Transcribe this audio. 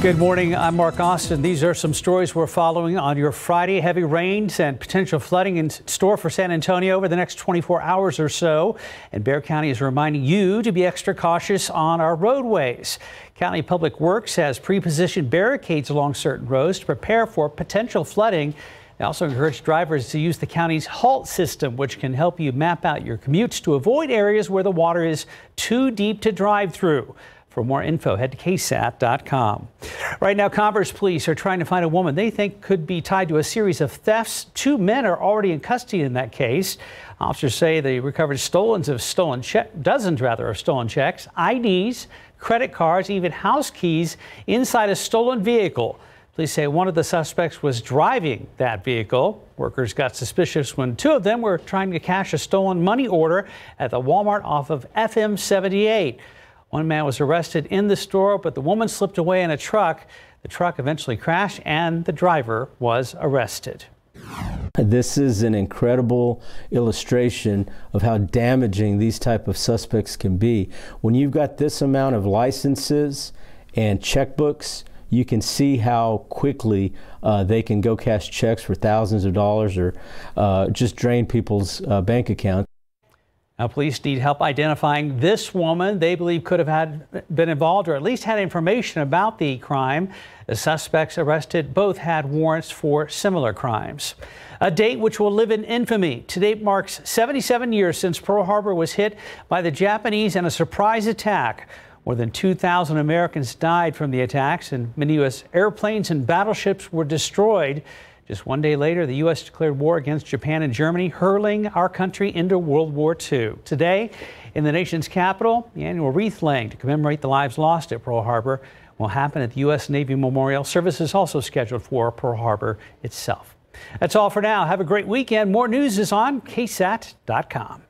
Good morning. I'm Mark Austin. These are some stories we're following on your Friday. Heavy rains and potential flooding in store for San Antonio over the next 24 hours or so. And Bexar County is reminding you to be extra cautious on our roadways. County Public Works has pre-positioned barricades along certain roads to prepare for potential flooding. They also encourage drivers to use the county's HALT system, which can help you map out your commutes to avoid areas where the water is too deep to drive through. For more info, head to KSAT.com. Right now, Converse police are trying to find a woman they think could be tied to a series of thefts. 2 men are already in custody in that case. Officers say they recovered dozens of stolen checks, IDs, credit cards, even house keys inside a stolen vehicle. Police say one of the suspects was driving that vehicle. Workers got suspicious when 2 of them were trying to cash a stolen money order at the Walmart off of FM 78. One man was arrested in the store, but the woman slipped away in a truck. The truck eventually crashed and the driver was arrested. This is an incredible illustration of how damaging these type of suspects can be. When you've got this amount of licenses and checkbooks, you can see how quickly they can go cash checks for thousands of dollars or just drain people's bank accounts. Now, police need help identifying this woman they believe could have been involved or at least had information about the crime. The suspects arrested both had warrants for similar crimes. A date which will live in infamy. Today marks 77 years since Pearl Harbor was hit by the Japanese in a surprise attack. More than 2,000 Americans died from the attacks, and many U.S. airplanes and battleships were destroyed. Just 1 day later, the U.S. declared war against Japan and Germany, hurling our country into World War II. Today, in the nation's capital, the annual wreath laying to commemorate the lives lost at Pearl Harbor will happen at the U.S. Navy Memorial. Services also scheduled for Pearl Harbor itself. That's all for now. Have a great weekend. More news is on KSAT.com.